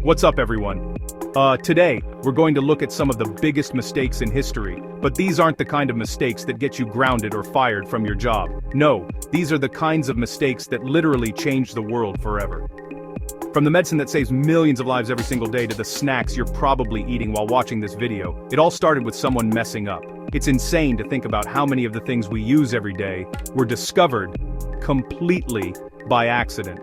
What's up, everyone? Today, we're going to look at some of the biggest mistakes in history, but these aren't the kind of mistakes that get you grounded or fired from your job. No, these are the kinds of mistakes that literally change the world forever. From the medicine that saves millions of lives every single day to the snacks you're probably eating while watching this video, it all started with someone messing up. It's insane to think about how many of the things we use every day were discovered completely by accident.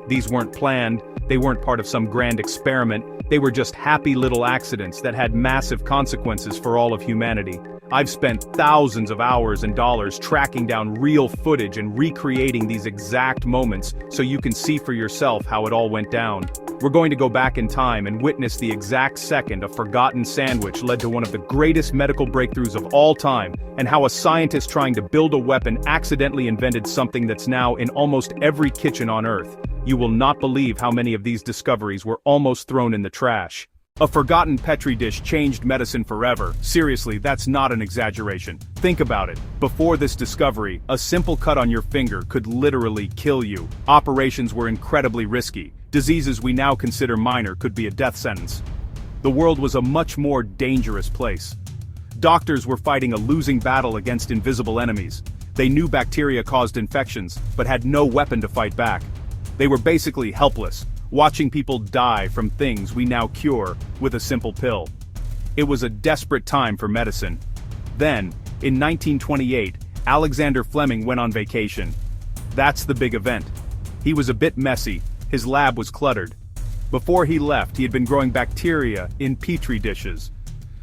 These weren't planned, they weren't part of some grand experiment, they were just happy little accidents that had massive consequences for all of humanity. I've spent thousands of hours and dollars tracking down real footage and recreating these exact moments so you can see for yourself how it all went down. We're going to go back in time and witness the exact second a forgotten sandwich led to one of the greatest medical breakthroughs of all time, and how a scientist trying to build a weapon accidentally invented something that's now in almost every kitchen on Earth. You will not believe how many of these discoveries were almost thrown in the trash. A forgotten Petri dish changed medicine forever. Seriously, that's not an exaggeration. Think about it. Before this discovery, a simple cut on your finger could literally kill you. Operations were incredibly risky. Diseases we now consider minor could be a death sentence. The world was a much more dangerous place. Doctors were fighting a losing battle against invisible enemies. They knew bacteria caused infections, but had no weapon to fight back. They were basically helpless, watching people die from things we now cure with a simple pill. It was a desperate time for medicine. Then, in 1928, Alexander Fleming went on vacation. That's the big event. He was a bit messy, his lab was cluttered. Before he left, he had been growing bacteria in petri dishes.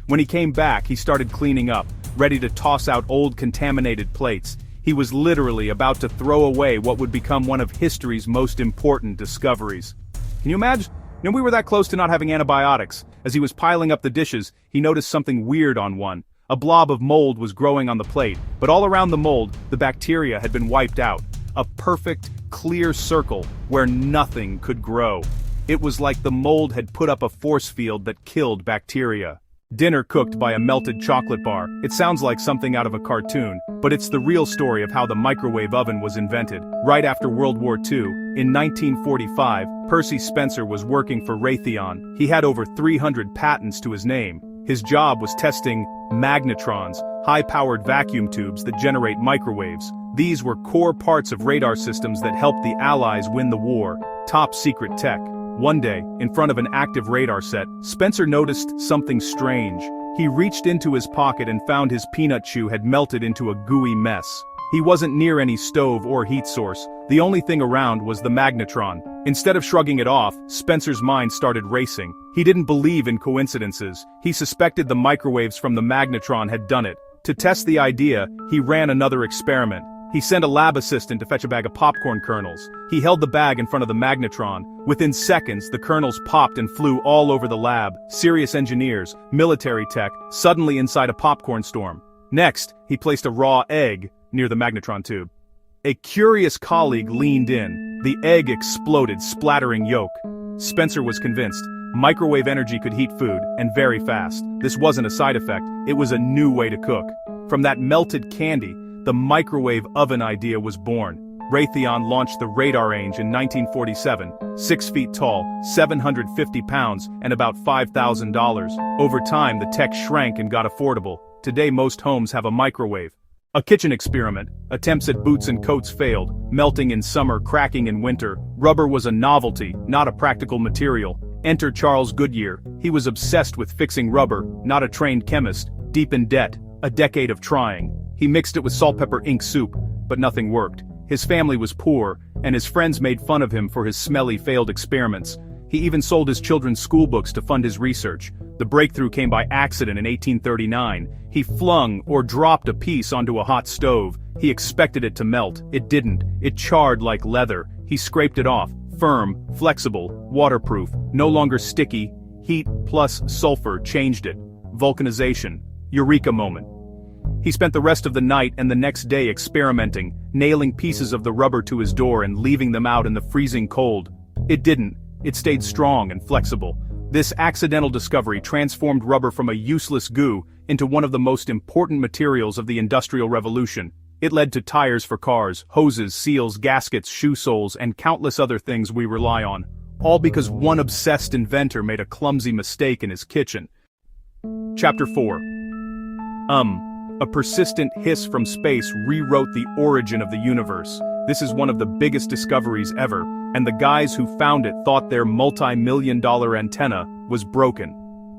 When he came back, he started cleaning up, ready to toss out old contaminated plates. He was literally about to throw away what would become one of history's most important discoveries. Can you imagine? We were that close to not having antibiotics. As he was piling up the dishes, he noticed something weird on one. A blob of mold was growing on the plate, but all around the mold, the bacteria had been wiped out. A perfect, clear circle where nothing could grow. It was like the mold had put up a force field that killed bacteria. Dinner cooked by a melted chocolate bar. It sounds like something out of a cartoon, but it's the real story of how the microwave oven was invented. Right after World War II, in 1945, Percy Spencer was working for Raytheon. He had over 300 patents to his name. His job was testing magnetrons, high-powered vacuum tubes that generate microwaves. These were core parts of radar systems that helped the Allies win the war. Top secret tech. One day, in front of an active radar set, Spencer noticed something strange. He reached into his pocket and found his peanut chew had melted into a gooey mess. He wasn't near any stove or heat source. The only thing around was the magnetron. Instead of shrugging it off, Spencer's mind started racing. He didn't believe in coincidences. He suspected the microwaves from the magnetron had done it. To test the idea, he ran another experiment. He sent a lab assistant to fetch a bag of popcorn kernels. He held the bag in front of the magnetron. Within seconds, the kernels popped and flew all over the lab. Serious engineers, military tech, suddenly inside a popcorn storm. Next, he placed a raw egg near the magnetron tube. A curious colleague leaned in. The egg exploded, splattering yolk. Spencer was convinced. Microwave energy could heat food, and very fast. This wasn't a side effect, it was a new way to cook. From that melted candy, the microwave oven idea was born. Raytheon launched the Radar Range in 1947, 6 feet tall, 750 pounds, and about $5,000. Over time, the tech shrank and got affordable. Today, most homes have a microwave. A kitchen experiment. Attempts at boots and coats failed, melting in summer, cracking in winter. Rubber was a novelty, not a practical material. Enter Charles Goodyear. He was obsessed with fixing rubber, not a trained chemist, deep in debt, a decade of trying. He mixed it with salt pepper ink soup, but nothing worked. His family was poor, and his friends made fun of him for his smelly failed experiments. He even sold his children's school books to fund his research. The breakthrough came by accident in 1839. He flung or dropped a piece onto a hot stove. He expected it to melt. It didn't. It charred like leather. He scraped it off. Firm, flexible, waterproof, no longer sticky. Heat plus sulfur changed it. Vulcanization. Eureka moment. He spent the rest of the night and the next day experimenting, nailing pieces of the rubber to his door and leaving them out in the freezing cold. It didn't. It stayed strong and flexible. This accidental discovery transformed rubber from a useless goo into one of the most important materials of the Industrial Revolution. It led to tires for cars, hoses, seals, gaskets, shoe soles, and countless other things we rely on. All because one obsessed inventor made a clumsy mistake in his kitchen. Chapter 4. A persistent hiss from space rewrote the origin of the universe. This is one of the biggest discoveries ever, and the guys who found it thought their multi-million-dollar antenna was broken.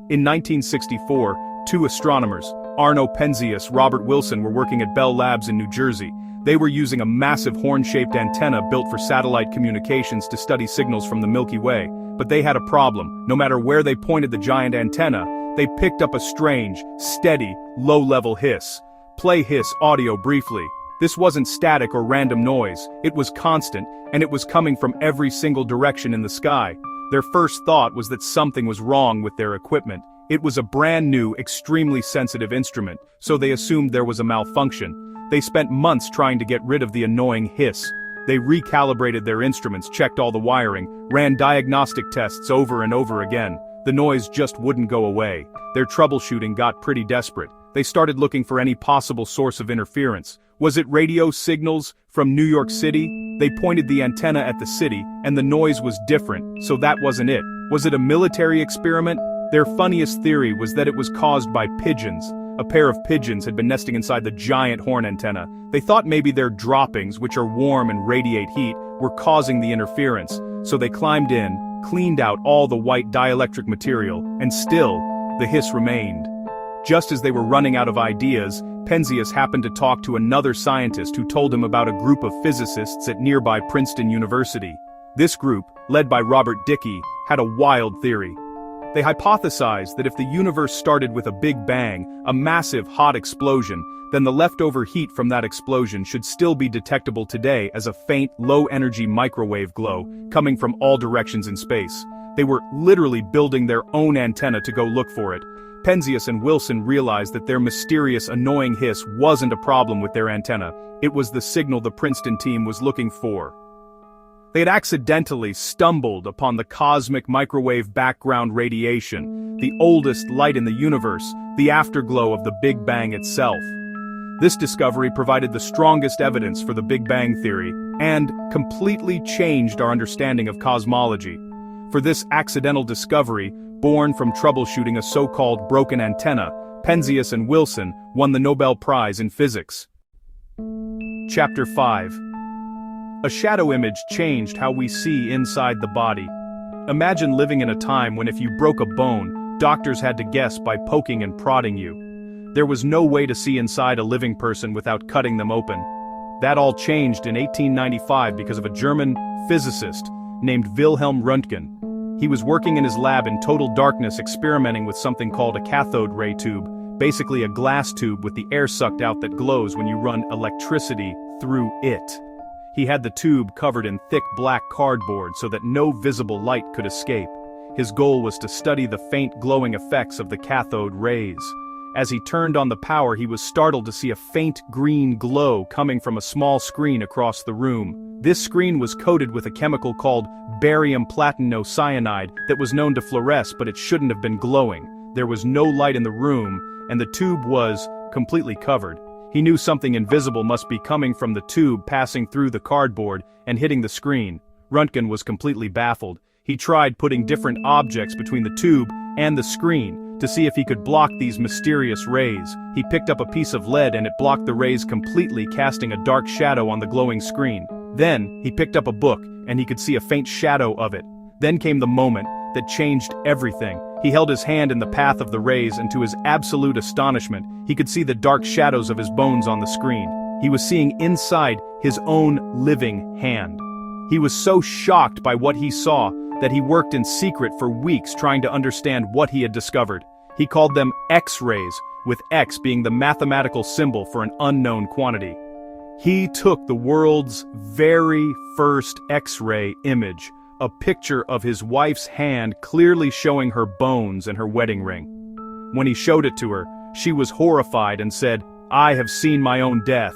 In 1964, two astronomers, Arno Penzias and Robert Wilson, were working at Bell Labs in New Jersey. They were using a massive horn-shaped antenna built for satellite communications to study signals from the Milky Way. But they had a problem. No matter where they pointed the giant antenna, they picked up a strange, steady, low-level hiss. Play hiss audio briefly. This wasn't static or random noise, it was constant, and it was coming from every single direction in the sky. Their first thought was that something was wrong with their equipment. It was a brand new, extremely sensitive instrument, so they assumed there was a malfunction. They spent months trying to get rid of the annoying hiss. They recalibrated their instruments, checked all the wiring, ran diagnostic tests over and over again. The noise just wouldn't go away. Their troubleshooting got pretty desperate. They started looking for any possible source of interference. Was it radio signals from New York City? They pointed the antenna at the city, and the noise was different, so that wasn't it. Was it a military experiment? Their funniest theory was that it was caused by pigeons. A pair of pigeons had been nesting inside the giant horn antenna. They thought maybe their droppings, which are warm and radiate heat, were causing the interference, so they climbed in, cleaned out all the white dielectric material, and still, the hiss remained. Just as they were running out of ideas, Penzias happened to talk to another scientist who told him about a group of physicists at nearby Princeton University. This group, led by Robert Dicke, had a wild theory. They hypothesized that if the universe started with a big bang, a massive hot explosion, then the leftover heat from that explosion should still be detectable today as a faint, low-energy microwave glow coming from all directions in space. They were literally building their own antenna to go look for it. Penzias and Wilson realized that their mysterious, annoying hiss wasn't a problem with their antenna. It was the signal the Princeton team was looking for. They had accidentally stumbled upon the cosmic microwave background radiation, the oldest light in the universe, the afterglow of the Big Bang itself. This discovery provided the strongest evidence for the Big Bang theory, and completely changed our understanding of cosmology. For this accidental discovery, born from troubleshooting a so-called broken antenna, Penzias and Wilson won the Nobel Prize in Physics. Chapter 5. A shadow image changed how we see inside the body. Imagine living in a time when if you broke a bone, doctors had to guess by poking and prodding you. There was no way to see inside a living person without cutting them open. That all changed in 1895 because of a German physicist named Wilhelm Röntgen. He was working in his lab in total darkness experimenting with something called a cathode ray tube, basically a glass tube with the air sucked out that glows when you run electricity through it. He had the tube covered in thick black cardboard so that no visible light could escape. His goal was to study the faint glowing effects of the cathode rays. As he turned on the power, he was startled to see a faint green glow coming from a small screen across the room. This screen was coated with a chemical called barium platinocyanide that was known to fluoresce, but it shouldn't have been glowing. There was no light in the room, and the tube was completely covered. He knew something invisible must be coming from the tube passing through the cardboard and hitting the screen. Röntgen was completely baffled. He tried putting different objects between the tube and the screen to see if he could block these mysterious rays. He picked up a piece of lead and it blocked the rays completely, casting a dark shadow on the glowing screen. Then, he picked up a book and he could see a faint shadow of it. Then came the moment that changed everything. He held his hand in the path of the rays, and to his absolute astonishment, he could see the dark shadows of his bones on the screen. He was seeing inside his own living hand. He was so shocked by what he saw that he worked in secret for weeks trying to understand what he had discovered. He called them X-rays, with X being the mathematical symbol for an unknown quantity. He took the world's very first X-ray image, a picture of his wife's hand clearly showing her bones and her wedding ring. When he showed it to her, she was horrified and said, "I have seen my own death."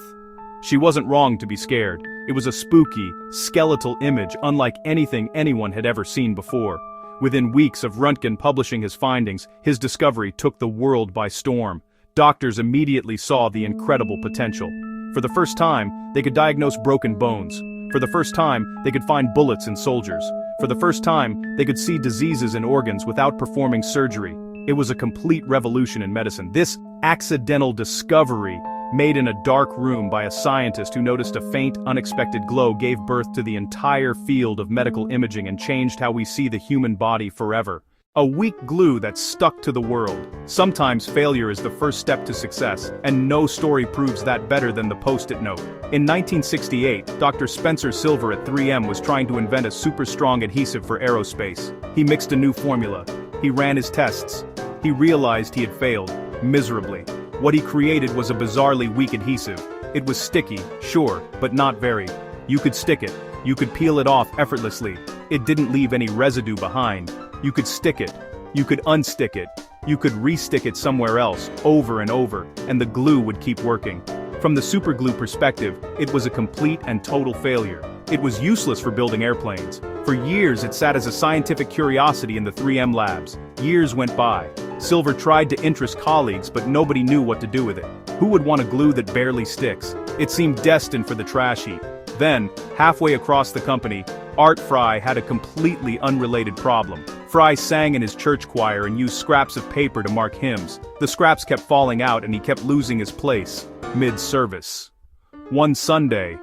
She wasn't wrong to be scared. It was a spooky, skeletal image unlike anything anyone had ever seen before. Within weeks of Röntgen publishing his findings, his discovery took the world by storm. Doctors immediately saw the incredible potential. For the first time, they could diagnose broken bones. For the first time, they could find bullets in soldiers. For the first time, they could see diseases in organs without performing surgery. It was a complete revolution in medicine. This accidental discovery, made in a dark room by a scientist who noticed a faint, unexpected glow, gave birth to the entire field of medical imaging and changed how we see the human body forever. A weak glue that stuck to the world. Sometimes failure is the first step to success, and no story proves that better than the Post-it note. In 1968, Dr. Spencer Silver at 3M was trying to invent a super strong adhesive for aerospace. He mixed a new formula. He ran his tests. He realized he had failed, miserably. What he created was a bizarrely weak adhesive. It was sticky, sure, but not very. You could stick it. You could peel it off effortlessly. It didn't leave any residue behind. You could stick it. You could unstick it. You could re-stick it somewhere else, over and over, and the glue would keep working. From the superglue perspective, it was a complete and total failure. It was useless for building airplanes. For years it sat as a scientific curiosity in the 3M labs. Years went by. Silver tried to interest colleagues, but nobody knew what to do with it. Who would want a glue that barely sticks? It seemed destined for the trash heap. Then, halfway across the company, Art Fry had a completely unrelated problem. Fry sang in his church choir and used scraps of paper to mark hymns. The scraps kept falling out and he kept losing his place, mid-service. One Sunday,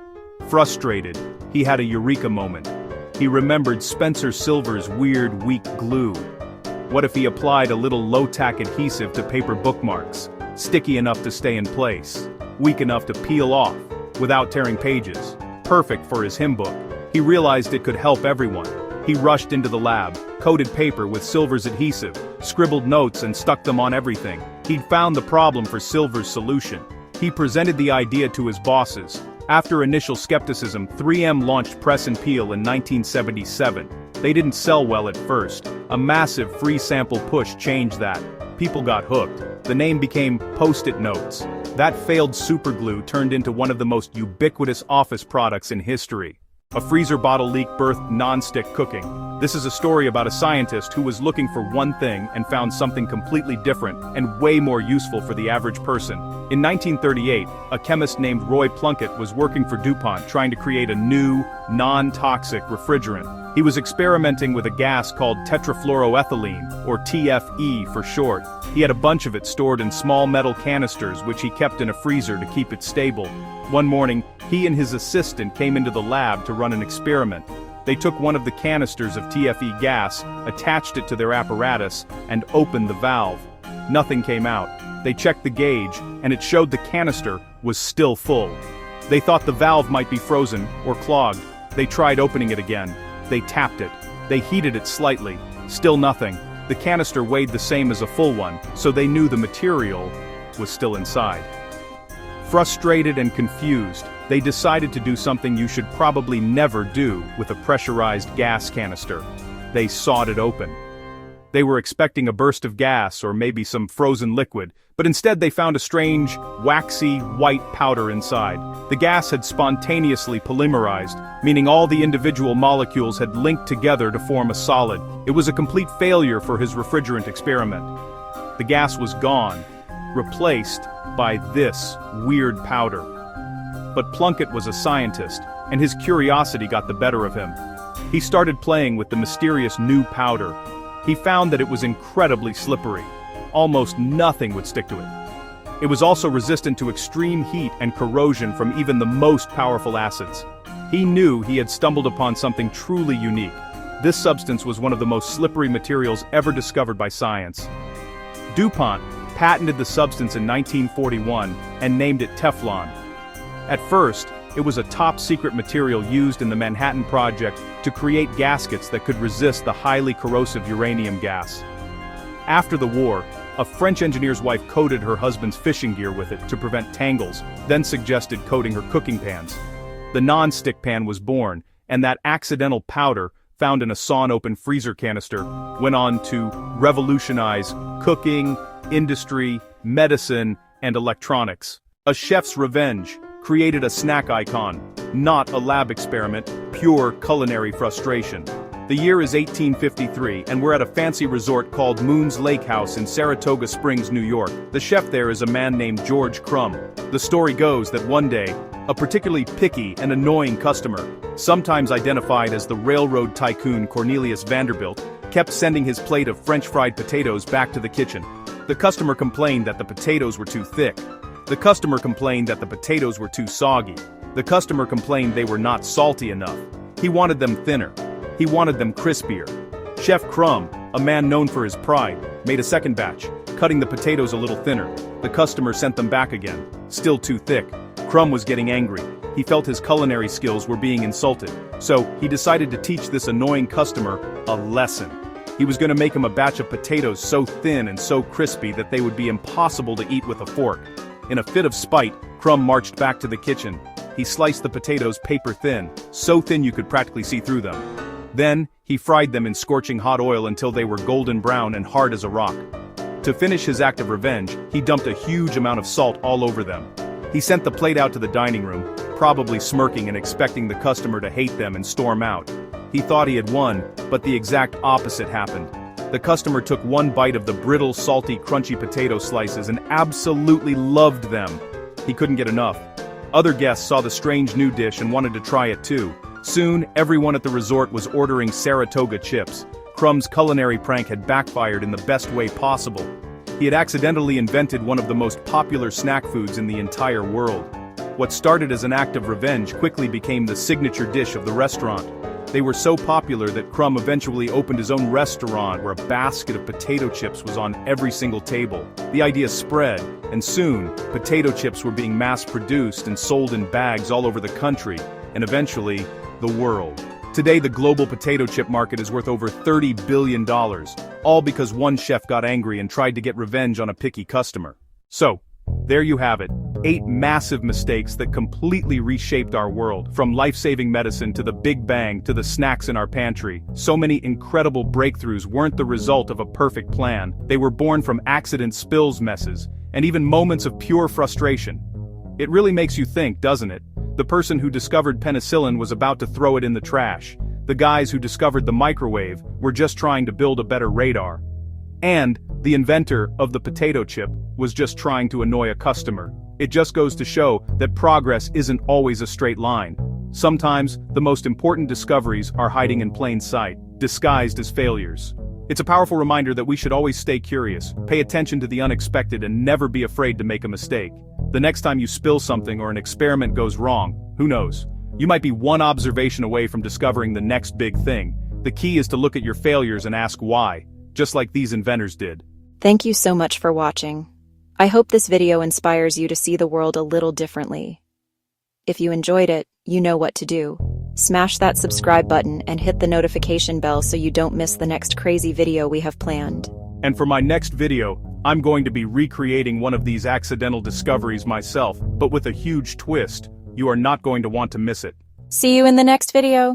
frustrated, he had a eureka moment. He remembered Spencer Silver's weird, weak glue. What if he applied a little low-tack adhesive to paper bookmarks, sticky enough to stay in place, weak enough to peel off, without tearing pages, perfect for his hymn book? He realized it could help everyone. He rushed into the lab, coated paper with Silver's adhesive, scribbled notes and stuck them on everything. He'd found the problem for Silver's solution. He presented the idea to his bosses. After initial skepticism, 3M launched Press and Peel in 1977. They didn't sell well at first. A massive free sample push changed that. People got hooked. The name became Post-it notes. That failed superglue turned into one of the most ubiquitous office products in history. A freezer bottle leak birthed non-stick cooking. This is a story about a scientist who was looking for one thing and found something completely different and way more useful for the average person. In 1938, a chemist named Roy Plunkett was working for DuPont trying to create a new, non-toxic refrigerant. He was experimenting with a gas called tetrafluoroethylene, or TFE for short. He had a bunch of it stored in small metal canisters which he kept in a freezer to keep it stable. One morning, he and his assistant came into the lab to run an experiment. They took one of the canisters of TFE gas, attached it to their apparatus, and opened the valve. Nothing came out. They checked the gauge, and it showed the canister was still full. They thought the valve might be frozen or clogged. They tried opening it again. They tapped it. They heated it slightly. Still nothing. The canister weighed the same as a full one, so they knew the material was still inside. Frustrated and confused, they decided to do something you should probably never do with a pressurized gas canister. They sawed it open. They were expecting a burst of gas or maybe some frozen liquid, but instead they found a strange, waxy, white powder inside. The gas had spontaneously polymerized, meaning all the individual molecules had linked together to form a solid. It was a complete failure for his refrigerant experiment. The gas was gone, replaced by this weird powder. But Plunkett was a scientist, and his curiosity got the better of him. He started playing with the mysterious new powder. He found that it was incredibly slippery. Almost nothing would stick to it. It was also resistant to extreme heat and corrosion from even the most powerful acids. He knew he had stumbled upon something truly unique. This substance was one of the most slippery materials ever discovered by science. DuPont patented the substance in 1941 and named it Teflon. At first, it was a top-secret material used in the Manhattan Project to create gaskets that could resist the highly corrosive uranium gas. After the war, a French engineer's wife coated her husband's fishing gear with it to prevent tangles, then suggested coating her cooking pans. The non-stick pan was born, and that accidental powder, found in a sawn-open freezer canister, went on to revolutionize cooking, industry, medicine, and electronics. A chef's revenge created a snack icon, not a lab experiment, pure culinary frustration. The year is 1853, and we're at a fancy resort called Moon's Lake House in Saratoga Springs, New York. The chef there is a man named George Crumb. The story goes that one day, a particularly picky and annoying customer, sometimes identified as the railroad tycoon Cornelius Vanderbilt, kept sending his plate of French fried potatoes back to the kitchen. The customer complained that the potatoes were too thick. The customer complained that the potatoes were too soggy. The customer complained they were not salty enough. He wanted them thinner. He wanted them crispier. Chef Crumb, a man known for his pride, made a second batch, cutting the potatoes a little thinner. The customer sent them back again, still too thick. Crumb was getting angry. He felt his culinary skills were being insulted, so he decided to teach this annoying customer a lesson. He was going to make him a batch of potatoes so thin and so crispy that they would be impossible to eat with a fork. In a fit of spite, Crumb marched back to the kitchen. He sliced the potatoes paper thin, so thin you could practically see through them. Then, he fried them in scorching hot oil until they were golden brown and hard as a rock. To finish his act of revenge, he dumped a huge amount of salt all over them. He sent the plate out to the dining room, probably smirking and expecting the customer to hate them and storm out. He thought he had won, but the exact opposite happened. The customer took one bite of the brittle, salty, crunchy potato slices and absolutely loved them. He couldn't get enough. Other guests saw the strange new dish and wanted to try it too. Soon, everyone at the resort was ordering Saratoga chips. Crumb's culinary prank had backfired in the best way possible. He had accidentally invented one of the most popular snack foods in the entire world. What started as an act of revenge quickly became the signature dish of the restaurant. They were so popular that Crumb eventually opened his own restaurant where a basket of potato chips was on every single table. The idea spread, and soon, potato chips were being mass-produced and sold in bags all over the country, and eventually, the world. Today, the global potato chip market is worth over $30 billion, all because one chef got angry and tried to get revenge on a picky customer. So, there you have it. 8 massive mistakes that completely reshaped our world, from life-saving medicine to the Big Bang to the snacks in our pantry. So many incredible breakthroughs weren't the result of a perfect plan. They were born from accidents, spills, messes, and even moments of pure frustration. It really makes you think, doesn't it? The person who discovered penicillin was about to throw it in the trash. The guys who discovered the microwave were just trying to build a better radar. And the inventor of the potato chip was just trying to annoy a customer. It just goes to show that progress isn't always a straight line. Sometimes, the most important discoveries are hiding in plain sight, disguised as failures. It's a powerful reminder that we should always stay curious, pay attention to the unexpected, and never be afraid to make a mistake. The next time you spill something or an experiment goes wrong, who knows? You might be one observation away from discovering the next big thing. The key is to look at your failures and ask why, just like these inventors did. Thank you so much for watching. I hope this video inspires you to see the world a little differently. If you enjoyed it, you know what to do. Smash that subscribe button and hit the notification bell so you don't miss the next crazy video we have planned. And for my next video, I'm going to be recreating one of these accidental discoveries myself, but with a huge twist. You are not going to want to miss it. See you in the next video.